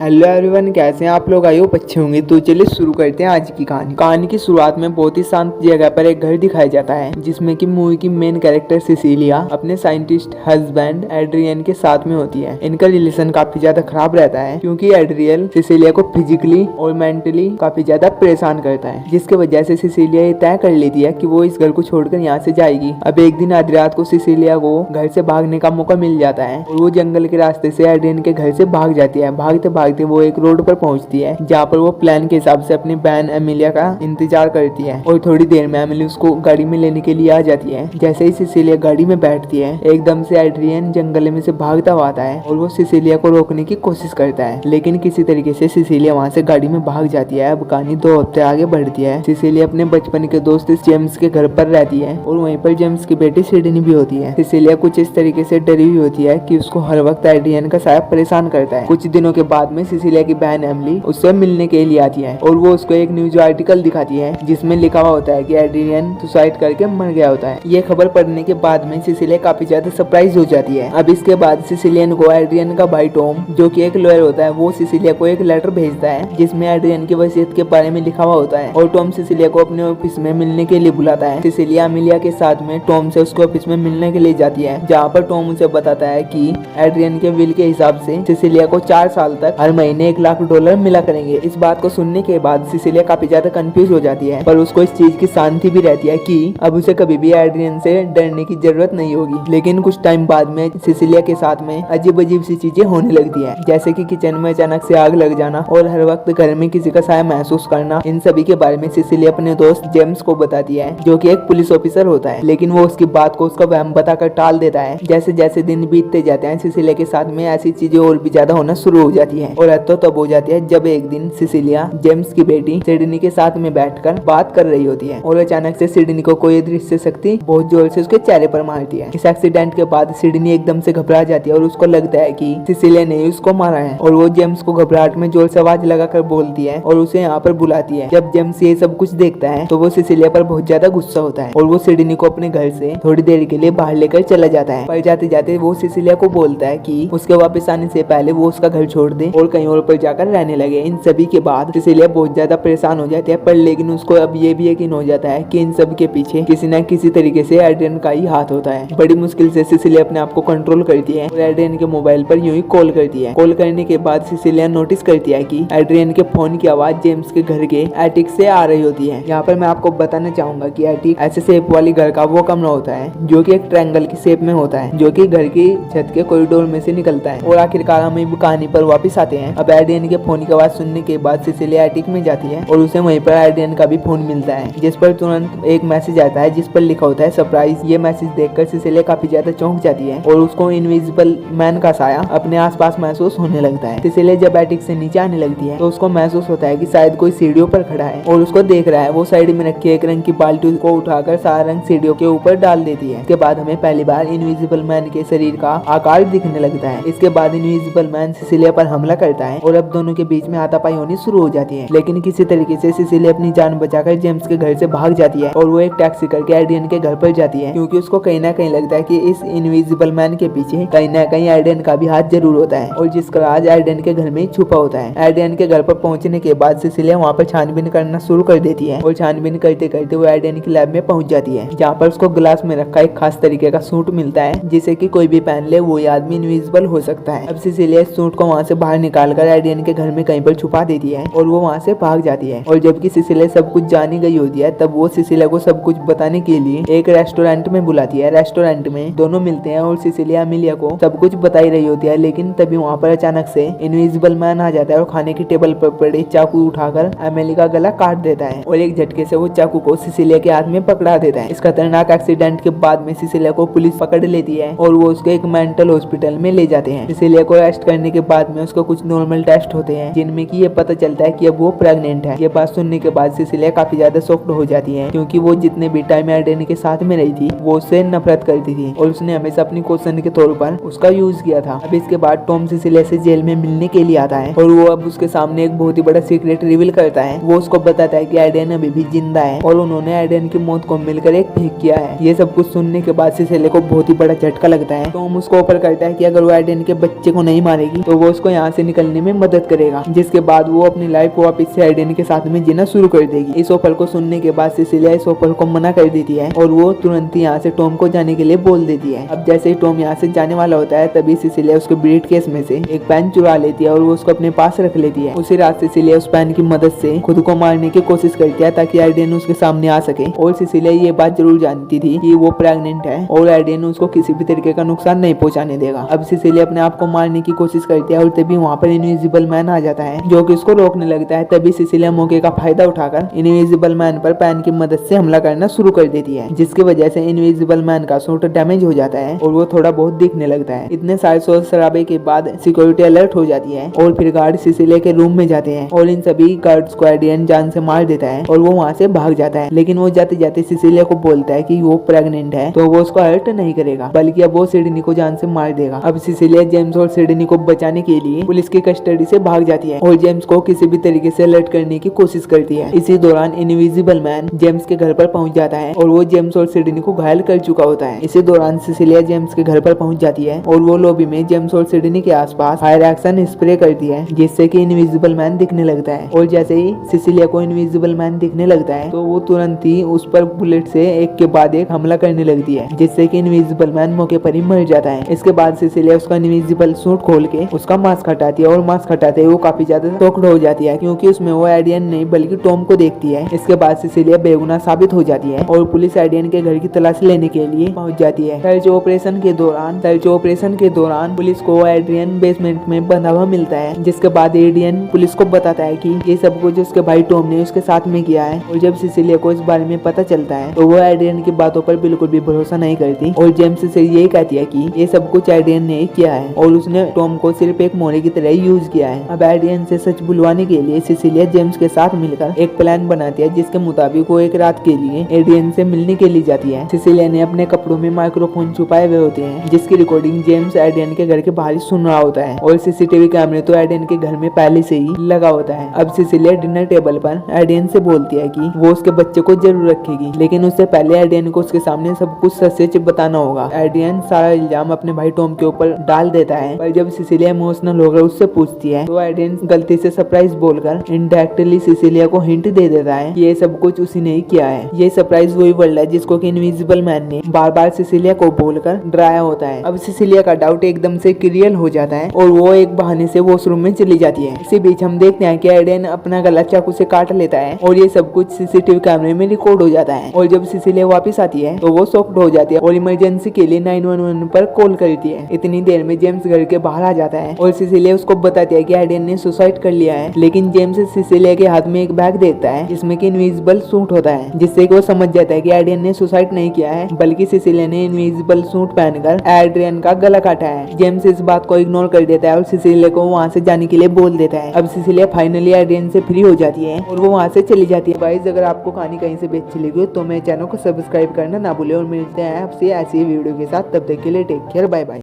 Hello everyone, कैसे हैं आप लोग? आई होप अच्छे होंगे। तो चलिए शुरू करते हैं आज की कहानी। कहानी की शुरुआत में बहुत ही शांत जगह पर एक घर दिखाया जाता है जिसमें कि मूवी की मेन कैरेक्टर सिसिलिया अपने साइंटिस्ट हस्बैंड एड्रियन के साथ में होती है। इनका रिलेशन काफी ज्यादा खराब रहता है क्योंकि एड्रियन सिसिलिया को फिजिकली और मेंटली काफी ज्यादा परेशान करता है, जिसके वजह से सिसिलिया ये तय कर लेती है कि वो इस घर को छोड़कर यहाँ से जाएगी। अब एक दिन आधी रात को सिसिलिया को घर से भागने का मौका मिल जाता है और वो जंगल के रास्ते से एड्रियन के घर से भाग जाती है। भागते भागते वो एक रोड पर पहुंचती है जहाँ पर वो प्लान के हिसाब से अपनी बहन एमिलिया का इंतजार करती है और थोड़ी देर में एमिली उसको गाड़ी में लेने के लिए आ जाती है। जैसे ही सिसिलिया गाड़ी में बैठती है, एकदम से एड्रियन जंगल में से भागता हुआ आता है और वो सिसिलिया को रोकने की कोशिश करता है, लेकिन किसी तरीके से सिसिलिया वहाँ से गाड़ी में भाग जाती है। अब कहानी 2 हफ्ते आगे बढ़ती है। सिसिलिया अपने बचपन के दोस्त जेम्स के घर पर रहती है और वहीं पर जेम्स की बेटी सिडनी भी होती है। सिसिलिया कुछ इस तरीके से डरी हुई होती है कि उसको हर वक्त एड्रियन का साया परेशान करता है। कुछ दिनों के बाद में सिसिलिया की बहन एमिली उससे मिलने के लिए आती है और वो उसको एक न्यूज आर्टिकल दिखाती है जिसमें लिखा हुआ होता है कि एड्रियन सुसाइड करके मर गया होता है। ये खबर पढ़ने के बाद में सिसिलिया काफी ज्यादा सरप्राइज हो जाती है। अब इसके बाद सिसिलियन को एड्रियन का भाई टॉम, जो कि एक लॉयर होता है, वो सिसिलिया को एक लेटर भेजता है जिसमें एड्रियन की वसीयत के बारे में लिखा हुआ होता है और टॉम सिसिलिया को अपने ऑफिस में मिलने के लिए बुलाता है। सिसिलिया एमिलिया के साथ में टॉम से उसके ऑफिस में मिलने के लिए जाती है, जहाँ पर टॉम उसे बताता है कि एड्रियन के विल के हिसाब से सिसिलिया को 4 साल तक हर महीने $1,00,000 मिला करेंगे। इस बात को सुनने के बाद सिसिलिया काफी ज्यादा कंफ्यूज हो जाती है, पर उसको इस चीज की शांति भी रहती है कि अब उसे कभी भी एड्रियन से डरने की जरूरत नहीं होगी। लेकिन कुछ टाइम बाद में सिसिलिया के साथ में अजीब अजीब सी चीजें होने लगती है, जैसे कि किचन में अचानक से आग लग जाना और हर वक्त घर में किसी का साया महसूस करना। इन सभी के बारे में सिसिलिया अपने दोस्त जेम्स को बताती है, जो कि एक पुलिस ऑफिसर होता है, लेकिन वो उसकी बात को उसका वहम बताकर टाल देता है। जैसे जैसे दिन बीतते जाते हैं, सिसिलिया के साथ में ऐसी चीजें और भी ज्यादा होना शुरू हो जाती है और तो तब हो जाती है जब एक दिन सिसिलिया जेम्स की बेटी सिडनी के साथ में बैठकर बात कर रही होती है और अचानक से सिडनी को कोई दृश्य शक्ति बहुत जोर से उसके चेहरे पर मारती है। इस एक्सीडेंट के बाद सिडनी एकदम से घबरा जाती है और उसको लगता है कि सिसिलिया ने उसको मारा है और वो जेम्स को घबराहट में जोर से आवाज लगाकर बोलती है और उसे यहाँ पर बुलाती है। जब जेम्स ये सब कुछ देखता है तो वो सिसिलिया पर बहुत ज्यादा गुस्सा होता है और वो सिडनी को अपने घर से थोड़ी देर के लिए बाहर लेकर चला जाता है। पर जाते जाते वो सिसिलिया को बोलता है कि उसके वापस आने से पहले वो उसका घर छोड़ दे और कहीं और पर जाकर रहने लगे। इन सभी के बाद सिसिलिया बहुत ज्यादा परेशान हो जाती है, पर लेकिन उसको अब ये भी यकीन हो जाता है कि इन सब के पीछे किसी न किसी तरीके से एड्रियन का ही हाथ होता है। बड़ी मुश्किल से सिसिलिया अपने आप को कंट्रोल करती है और एड्रियन के मोबाइल पर यूं ही कॉल करती है। कॉल करने के बाद सिसिलिया नोटिस करती है कि एड्रियन के फोन की आवाज जेम्स के घर के एटिक से आ रही होती है। यहाँ पर मैं आपको बताना चाहूंगा कि एटिक ऐसे शेप वाली घर का वो कमरा होता है जो कि एक ट्रायंगल की शेप में होता है, जो कि घर की छत के कॉरिडोर में से निकलता है। और आखिरकार हम कहानी पर वापिस आते हैं। अब एड्रियन के फोन की आवाज सुनने के बाद सिसिलिया एटिक में जाती है और उसे वहीं पर एड्रियन का भी फोन मिलता है, जिस पर तुरंत एक मैसेज आता है जिस पर लिखा होता है सरप्राइज। ये मैसेज देखकर सिसिलिया काफी ज्यादा चौंक जाती है और उसको इनविजिबल मैन का साया अपने आसपास महसूस होने लगता है। सिसिलिया जब एटिक से नीचे आने लगती है तो उसको महसूस होता है कि शायद कोई सीढ़ियों पर खड़ा है और उसको देख रहा है। वो साइड में रखी एक रंग की बाल्टी को उठाकर सारा रंग सीढ़ियों के ऊपर डाल देती है। इसके बाद हमें पहली बार इनविजिबल मैन के शरीर का आकार दिखने लगता है। इसके बाद इनविजिबल मैन सिसिलिया पर हमला करता है और अब दोनों के बीच में हाथापाई होनी शुरू हो जाती है, लेकिन किसी तरीके से सिसिलिया अपनी जान बचाकर जेम्स के घर से भाग जाती है और वो एक टैक्सी करके एड्रियन के घर पर जाती है, क्योंकि उसको कहीं ना कहीं लगता है कि इस इनविजिबल मैन के पीछे कहीं ना कहीं एड्रियन का भी हाथ जरूर होता है और जिसका राज एड्रियन के घर में छुपा होता है। एड्रियन के घर पर पहुंचने के बाद सिसिलिया वहाँ पर छानबीन करना शुरू कर देती है और छानबीन करते करते वो एड्रियन की लैब में पहुंच जाती है, जहाँ पर उसको ग्लास में रखा एक खास तरीके का सूट मिलता है जिसे कि कोई भी पहन ले वो आदमी इनविजिबल हो सकता है। अब सिसिलिया इस सूट को वहाँ से बाहर निकाल कर एड्रियन के घर में कहीं पर छुपा देती है और वो वहाँ से भाग जाती है। और जबकि सिसिलिया सब कुछ जानी गई होती है, तब वो सिसिलिया को सब कुछ बताने के लिए एक रेस्टोरेंट में बुलाती है। रेस्टोरेंट में दोनों मिलते हैं और सिसिलिया एमिलिया को सब कुछ बताई रही होती है, लेकिन तभी वहाँ पर अचानक से इनविजिबल मैन आ जाता है और खाने की टेबल पर पड़े चाकू उठाकर एमिली का गला काट देता है और एक झटके से वो चाकू को सिसिलिया के हाथ में पकड़ा देता है। इस खतरनाक एक्सीडेंट के बाद में सिसिलिया को पुलिस पकड़ लेती है और वो उसको एक मेंटल हॉस्पिटल में ले जाते हैं। सिसिलिया को अरेस्ट करने के बाद में उसको कुछ नॉर्मल टेस्ट होते हैं जिनमें कि ये पता चलता है कि अब वो प्रेग्नेंट है। ये बात सुनने के बाद सिसिलिया काफी ज्यादा शॉक्ड हो जाती है, क्योंकि वो जितने भी टाइम एड्रियन के साथ में रही थी वो उससे नफरत करती थी और उसने हमेशा अपनी क्वेश्चन के तौर पर उसका यूज किया था। अब इसके बाद टॉम सिसिलिया से जेल में मिलने के लिए आता है और वो अब उसके सामने एक बहुत ही बड़ा सीक्रेट रिवील करता है। वो उसको बताता है कि एड्रियन अभी भी जिंदा है और उन्होंने एड्रियन की मौत को मिलकर एक फेक किया है। ये सब कुछ सुनने के बाद सिसिलिया को बहुत ही बड़ा झटका लगता है। टॉम उसको ऑफर करता है कि अगर वो एड्रियन के बच्चे को नहीं मारेगी तो वो उसको यहाँ से निकलने में मदद करेगा, जिसके बाद वो अपनी लाइफ को वापस से एडेन के साथ में जीना शुरू कर देगी। इस ऑफर को सुनने के बाद सिसिलिया इस ऑफर को मना कर देती है और वो तुरंत यहाँ से टॉम को जाने के लिए बोल देती है। अब जैसे ही टॉम यहाँ से जाने वाला होता है तभी सिसिलिया उसके ब्रीड केस में से एक पेन चुरा लेती है और वो उसको अपने पास रख लेती है। उसी रात सिसिलिया उस पेन की मदद से खुद को मारने की कोशिश करती है ताकि एडेन उसके सामने आ सके। और सिसिलिया ये बात जरूर जानती थी कि वो प्रेग्नेंट है और एडेन उसको किसी भी तरीके का नुकसान नहीं पहुंचाने देगा। अब सिसिलिया अपने आप को मारने की कोशिश करती है और तभी वहाँ पर इनविजिबल मैन आ जाता है जो कि उसको रोकने लगता है। तभी सिसिलिया मौके का फायदा उठाकर इनविजिबल मैन पर पेन की मदद से हमला करना शुरू कर देती है, जिसकी वजह से इनविजिबल मैन का सूट डैमेज हो जाता है और वो थोड़ा बहुत दिखने लगता है। इतने सारे शोर शराबे के बाद सिक्योरिटी अलर्ट हो जाती है और फिर गार्ड सिसिलिया के रूम में जाते हैं और इन सभी गार्ड्स को एडेन जान से मार देता है और वो वहाँ से भाग जाता है। लेकिन वो जाते जाते सिसिलिया को बोलता है कि वो प्रेग्नेंट है तो वो उसको हर्ट नहीं करेगा बल्कि अब वो सिडनी को जान से मार देगा। अब सिसिलिया जेम्स और सिडनी को बचाने के लिए पुलिस की कस्टडी से भाग जाती है और जेम्स को किसी भी तरीके से अलर्ट करने की कोशिश करती है। इसी दौरान इनविजिबल मैन जेम्स के घर पर पहुंच जाता है और वो जेम्स और सिडनी को घायल कर चुका होता है। इसी दौरान सिसिलिया जेम्स के घर पर पहुंच जाती है और वो लॉबी में जेम्स और सिडनी के आसपास फायर एक्शन स्प्रे करती है, जिससे कि इनविजिबल मैन दिखने लगता है। और जैसे ही सिसिलिया को इनविजिबल मैन दिखने लगता है तो वो तुरंत ही उस पर बुलेट से एक के बाद एक हमला करने लगती है, जिससे कि इनविजिबल मैन मौके पर ही मर जाता है। इसके बाद सिसिलिया उसका इनविजिबल सूट खोल के उसका मास्क हटाती है और मास्क हटाते ही वो काफी ज्यादा शॉक्ड हो जाती है क्योंकि उसमें वो एडियन नहीं बल्कि टॉम को देखती है। इसके बाद सिसिलिया बेगुनाह साबित हो जाती है और पुलिस एडियन के घर की तलाश लेने के लिए पहुंच जाती है। सर्च ऑपरेशन के दौरान पुलिस को एड्रियन बेसमेंट में बंधा हुआ मिलता है, जिसके बाद एडियन पुलिस को बताता है कि ये सब कुछ उसके भाई टॉम ने उसके साथ में किया है। और जब सिसिलिया को इस बारे में पता चलता है तो वो एड्रियन की बातों पर बिल्कुल भी भरोसा नहीं करती और जेम्स से यही कहती है कि ये सब कुछ एड्रियन ने किया है और उसने टॉम को सिर्फ एक मोरे की तरह यूज किया है। अब एड्रियन से सच बुलवाने के लिए सिसिलिया जेम्स के साथ मिलकर एक प्लान बनाती है, जिसके मुताबिक वो एक रात के लिए एड्रियन से मिलने के लिए जाती है। सिसिलिया ने अपने कपड़ों में माइक्रोफोन छुपाए हुए होते हैं, जिसकी रिकॉर्डिंग जेम्स एड्रियन के घर के बाहर सुन रहा होता है और सीसीटीवी कैमरे तो एड्रियन के घर में पहले से ही लगा होता है। अब सिसिलिया डिनर टेबल पर एड्रियन से बोलती है कि वो उसके बच्चे को जरूर रखेगी, लेकिन उससे पहले एड्रियन को उसके सामने सब कुछ सच बताना होगा। एड्रियन सारा इल्जाम अपने भाई टॉम के ऊपर डाल देता है, पर जब सिसिलिया इमोशनल होकर उससे पूछती है तो एड्रियन गलती से सरप्राइज बोलकर इनडायरेक्टली सिसिलिया को हिंट दे देता है कि ये सब कुछ उसी ने ही किया है। ये सरप्राइज वही वर्ल्ड है जिसको कि इनविजिबल मैन ने बार बार सिसिलिया को बोलकर डराया होता है। अब सिसिलिया का डाउट एकदम से क्लियर हो जाता है और वो एक बहाने से वॉशरूम में चली जाती है। इसी बीच हम देखते हैं कि एडेन अपना गला चाकू से काट लेता है और ये सब कुछ सीसीटीवी कैमरे में रिकॉर्ड हो जाता है। और जब सिसिलिया वापस आती है तो वो शॉक्ड हो जाती है और इमरजेंसी के लिए 911 पर कॉल करती है। इतनी देर में जेम्स घर के बाहर आ जाता है और सिसिलिया उसको बताती है कि एडेन ने सुसाइड कर लिया है, लेकिन जेम्स सिसिलिया के हाथ में एक बैग देखता है जिसमें कि इनविजिबल सूट होता है, जिससे कि वो समझ जाता है कि एडेन ने सुसाइड नहीं किया है बल्कि सिसिलिया ने इनविजिबल सूट पहनकर एड्रियन का गला काटा है। जेम्स इस बात को इग्नोर कर देता है और सिसिलिया को वहाँ से जाने के लिए बोल देता है। अब सिसिलिया फाइनली एड्रियन से फ्री हो जाती है और वो वहाँ से चली जाती है। गाइस, अगर आपको कहानी कहीं से भी अच्छी लगी तो मेरे चैनल को सब्सक्राइब करना ना भूले और मिलते हैं आपसे ऐसी वीडियो के साथ। तब तक के लिए टेक केयर, बाय बाय।